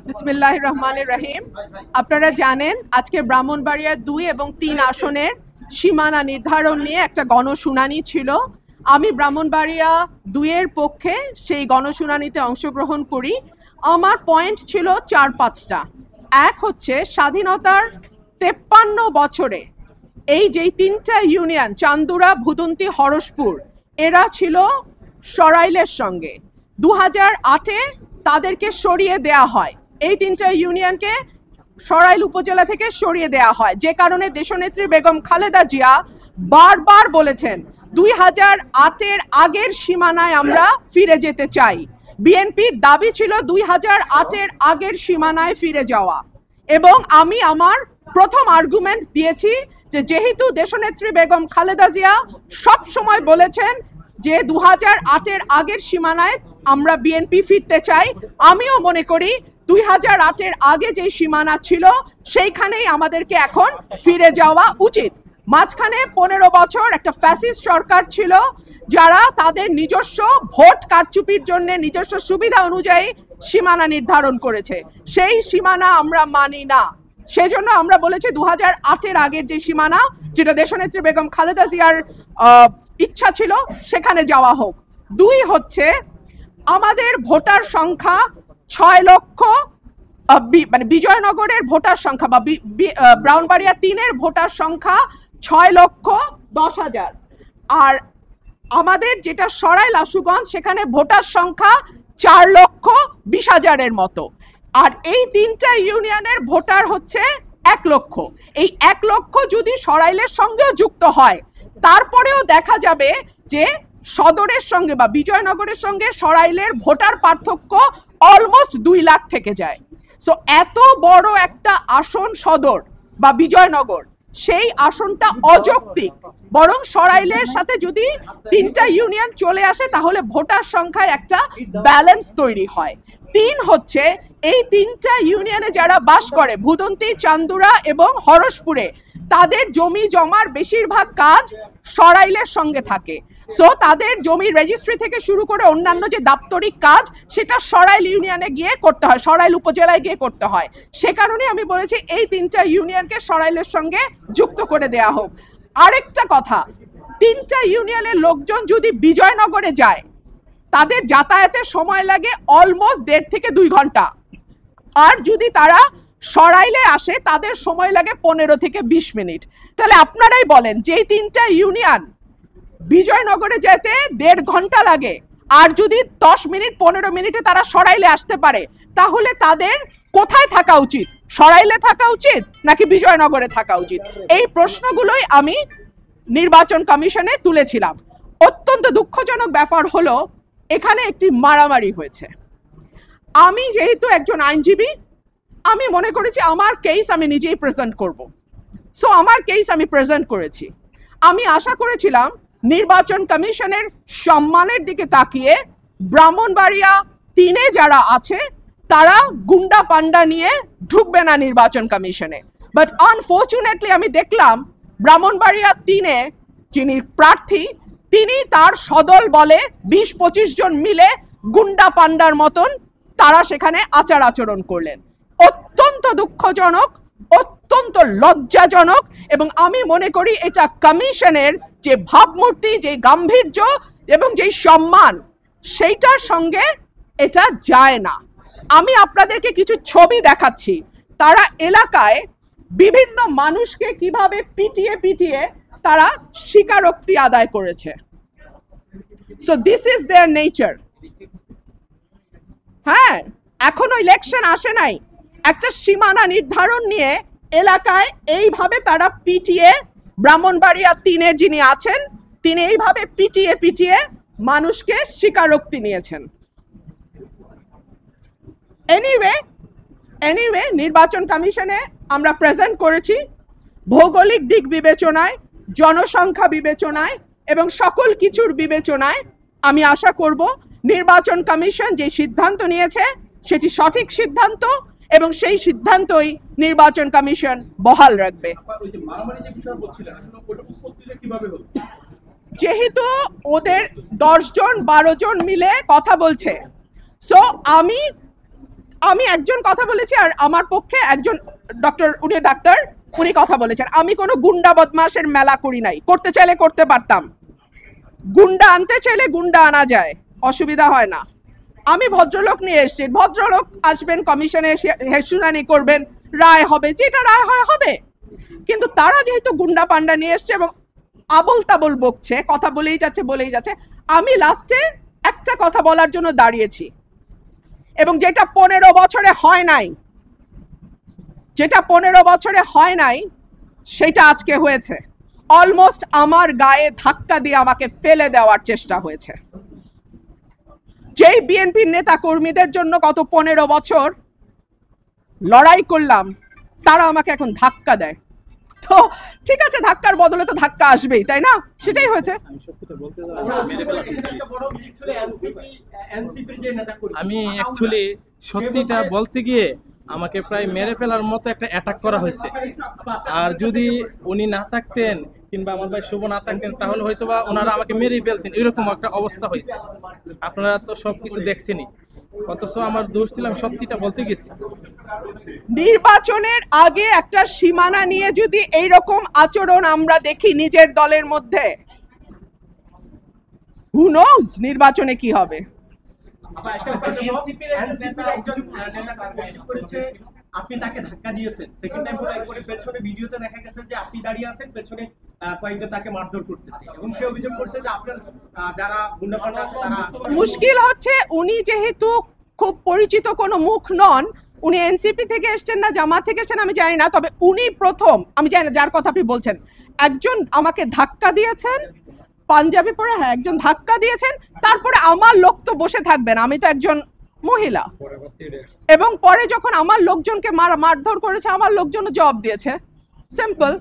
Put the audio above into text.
বিসমিল্লাহির রহমানির রহিম। আপনারা জানেন আজকে ব্রাহ্মণবাড়িয়া 2 এবং 3 আসনের সীমানা নির্ধারণ নিয়ে একটা গণশুনানি ছিল। আমি ব্রাহ্মণবাড়িয়া 2 এর পক্ষে সেই গণশুনানিতে অংশগ্রহণ করি। আমার পয়েন্ট ছিল 4-5টা। এক হচ্ছে স্বাধীনতার 53 বছরে এই যেই 3টা ইউনিয়ন চান্দুরা, ভুদন্তি, হরসপুর এরা ছিল সরাইলের সঙ্গে। 2008-এ তাদেরকে সরিয়ে দেয়া হয়, এই 3টা ইউনিয়নকে সরাইল উপজেলা থেকে সরিয়ে দেয়া হয়, যে কারণে দেশনেত্রী বেগম খালেদা জিয়া বারবার বলেছেন 2008-এর আগের সীমানায় আমরা ফিরে যেতে চাই। বিএনপির দাবি ছিল 2008-এর আগের সীমানায় ফিরে যাওয়া, এবং আমি আমার প্রথম আর্গুমেন্ট দিয়েছি যে যেহেতু দেশনেত্রী বেগম খালেদা জিয়া সব সময় বলেছেন যে 2008-এর আগের সীমানায় আমরা বিএনপি ফিরতে চাই, আমিও মনে করি 2008-এর আগে যে সীমানা ছিল সেইখানেই আমাদেরকে এখন ফিরে যাওয়া উচিত। মাঝখানে 15 বছর একটা ফ্যাসিস্ট সরকার ছিল, যারা তাদের নিজস্ব ভোট কারচুপির জন্য নিজস্ব সুবিধা অনুযায়ী সীমানা নির্ধারণ করেছে। সেই সীমানা আমরা মানি না। সেজন্য আমরা বলেছি 2008-এর আগের যে সীমানা, যেটা দেশনেত্রী বেগম খালেদা জিয়ার ইচ্ছা ছিল, সেখানে যাওয়া হোক। 2 হচ্ছে আমাদের ভোটার সংখ্যা 6 লক্ষ, মানে বিজয়নগরের ভোটার সংখ্যা বা ব্রাহ্মণবাড়িয়া 3-এর ভোটার সংখ্যা 6,10,000, আর আমাদের যেটা সরাইল আশুগঞ্জ সেখানে ভোটার সংখ্যা 4,20,000-এর মতো, আর এই 3টা ইউনিয়নের ভোটার হচ্ছে 1 লক্ষ। এই 1 লক্ষ যদি সরাইলের সঙ্গেও যুক্ত হয়, তারপরেও দেখা যাবে যে সদরের সঙ্গে বা বিজয়নগরের সঙ্গে সরাইলের ভোটার পার্থক্য অলমোস্ট 2 লাখ থেকে যায়। সো এত বড় একটা আসন সদর বা বিজয়নগর, সেই আসনটা অযৌক্তিক। বরং সরাইলের সাথে যদি 3টা ইউনিয়ন চলে আসে তাহলে ভোটার সংখ্যায় একটা ব্যালেন্স তৈরি হয়। 3 হচ্ছে এই 3টা ইউনিয়নে যারা বাস করে, ভুদন্তি, চান্দুরা এবং হরসপুরে, তাদের জমি জমার বেশিরভাগ কাজ সরাইলের সঙ্গে থাকে। সো তাদের জমির রেজিস্ট্রি থেকে শুরু করে অন্যান্য যে দাপ্তরিক কাজ, সেটা সরাইল ইউনিয়নে গিয়ে করতে হয়, সরাইল উপজেলায় গিয়ে করতে হয়। সে কারণে আমি বলেছি এই 3টা ইউনিয়নকে সরাইলের সঙ্গে যুক্ত করে দেয়া হোক। আরেকটা কথা, 3টা ইউনিয়নের লোকজন যদি বিজয়নগরে যায়, তাদের যাতায়াতের সময় লাগে অলমোস্ট 1.5 থেকে 2 ঘন্টা, আর যদি তারা সরাইলে আসে তাদের সময় লাগে 15 থেকে 20 মিনিট। তাহলে আপনারাই বলেন, যেই 3টা ইউনিয়ন বিজয়নগরে যেতে 1.5 ঘন্টা লাগে, আর যদি 10 মিনিট 15 মিনিটে তারা সরাইলে আসতে পারে, তাহলে তাদের কোথায় থাকা উচিত? সরাইলে থাকা উচিত নাকি বিজয়নগরে থাকা উচিত? এই প্রশ্নগুলোই আমি নির্বাচন কমিশনে তুলেছিলাম। অত্যন্ত দুঃখজনক ব্যাপার হলো এখানে একটি মারামারি হয়েছে। আমি যেহেতু একজন আইনজীবী, আমি মনে করেছি আমার কেস আমি নিজেই প্রেজেন্ট করব। সো আমার কেস আমি প্রেজেন্ট করেছি। আমি আশা করেছিলাম নির্বাচন কমিশনের সম্মানের দিকে তাকিয়ে ব্রাহ্মণবাড়িয়া 3-এ যারা আছে তারা গুন্ডা পান্ডা নিয়ে ঢুকবে না নির্বাচন কমিশনে। বাট আনফর্চুনেটলি আমি দেখলাম ব্রাহ্মণবাড়িয়া 3-এ যিনি প্রার্থী, তিনি তার সদল বলে 20-25 জন মিলে গুন্ডা পান্ডার মতন তারা সেখানে আচার আচরণ করলেন। অত্যন্ত দুঃখজনক, অত্যন্ত লজ্জাজনক, এবং আমি মনে করি এটা কমিশনের যে ভাবমূর্তি, যে গাম্ভীর্য এবং যে সম্মান, সেইটার সঙ্গে এটা যায় না। আমি আপনাদেরকে কিছু ছবি দেখাচ্ছি, তারা এলাকায় বিভিন্ন মানুষকে কিভাবে পিটিয়ে পিটিয়ে তারা স্বীকারোক্তি আদায় করেছে। So this is there nature. হ্যাঁ, এখনো ইলেকশন আসে নাই, একটা সীমানা নির্ধারণ নিয়ে এলাকায় এইভাবে তারা পিটিয়ে, ব্রাহ্মণবাড়িয়া 3-এর যিনি আছেন তিনি এইভাবে পিটিয়ে পিটিয়ে মানুষকে স্বীকারোক্তি নিয়েছেন। এনিওয়ে নির্বাচন কমিশনে আমরা প্রেজেন্ট করেছি, ভৌগোলিক দিক বিবেচনায়, জনসংখ্যা বিবেচনায় এবং সকল কিছুর বিবেচনায় আমি আশা করব নির্বাচন কমিশন যে সিদ্ধান্ত নিয়েছে সেটি সঠিক সিদ্ধান্ত, এবং সেই সিদ্ধান্তই নির্বাচন কমিশন বহাল রাখবে। যেহেতু ওদের 10 জন 12 জন মিলে কথা বলছে, সো আমি আমি একজন কথা বলেছি, আর আমার পক্ষে একজন ডক্টর, উনি ডাক্তার, উনি কথা বলেছেন। আমি কোনো গুন্ডা বদমাশের মেলা করি নাই, করতে চাইলে করতে পারতাম। গুন্ডা আনতে চাইলে গুন্ডা আনা যায়, অসুবিধা হয় না। আমি ভদ্রলোক নিয়ে এসেছি, ভদ্রলোক আসবেন, কমিশনে শুনানি করবেন, রায় হবে, যেটা রায় হয় হবে। কিন্তু তারা যেহেতু গুন্ডা পান্ডা নিয়ে এসছে এবং আবল তাবল বকছে, কথা বলেই যাচ্ছে, আমি লাস্টে একটা কথা বলার জন্য দাঁড়িয়েছি, এবং যেটা 15 বছরে হয় নাই, সেটা আজকে হয়েছে। অলমোস্ট আমার গায়ে ধাক্কা দিয়ে আমাকে ফেলে দেওয়ার চেষ্টা হয়েছে। যেই বিএনপির নেতা কর্মীদের জন্য গত 15 বছর লড়াই করলাম, তারা আমাকে এখন ধাক্কা দেয়। তো ঠিক আছে, ধাক্কার বদলে তো ধাক্কা আসবেই, তাই না? সেটাই হয়েছে। আমি অ্যাকচুয়ালি সত্যিটা বলতে গিয়ে আমাকে প্রায় মেরে ফেলার মতো একটা অ্যাটাক করা হয়েছে। আর যদি উনি না থাকতেন কিংবা আমার ভাই শুভ না থাকতেন, তাহলে হয়তো বা ওনারা আমাকে মেরেই ফেলতেন, এরকম একটা অবস্থা হয়েছে। আপনারা তো সবকিছু দেখছেনই, অথচ আমার দোষ ছিল, আমি সত্যিটা বলতে গেছি। নির্বাচনের আগে একটা সীমানা নিয়ে যদি এইরকম আচরণ আমরা দেখি নিজের দলের মধ্যে, হু নোজ নির্বাচনে কি হবে। আপনি তাকে ধাক্কা দিয়েছেন, সেকেন্ড টাইম পরে পেছনে ভিডিওতে দেখা গেছে যে আপনি দাঁড়িয়ে আছেন, পেছনে কয়েকজন তাকে মারধর করতেছে, এবং সে অভিযোগ করছে যে আপনার যারা গুন্ডাপান্ডা আছে তারা। মুশকিল হচ্ছে উনি যেহেতু খুব পরিচিত কোনো মুখ নন, উনি এনসিপি থেকে এসেছেন না জামাত থেকে এসেছেন আমি জানি না, তবে উনি প্রথম, আমি জানি না যার কথা আপনি বলছেন, একজন আমাকে ধাক্কা দিয়েছেন, পাঞ্জাবি পরে, হ্যাঁ একজন ধাক্কা দিয়েছেন। তারপরে আমার লোক তো বসে থাকবেন, আমি তো একজন মহিলা, এবং পরে যখন আমার লোকজনকে মারধর করেছে, আমার লোকজন জবাব দিয়েছে। সিম্পল।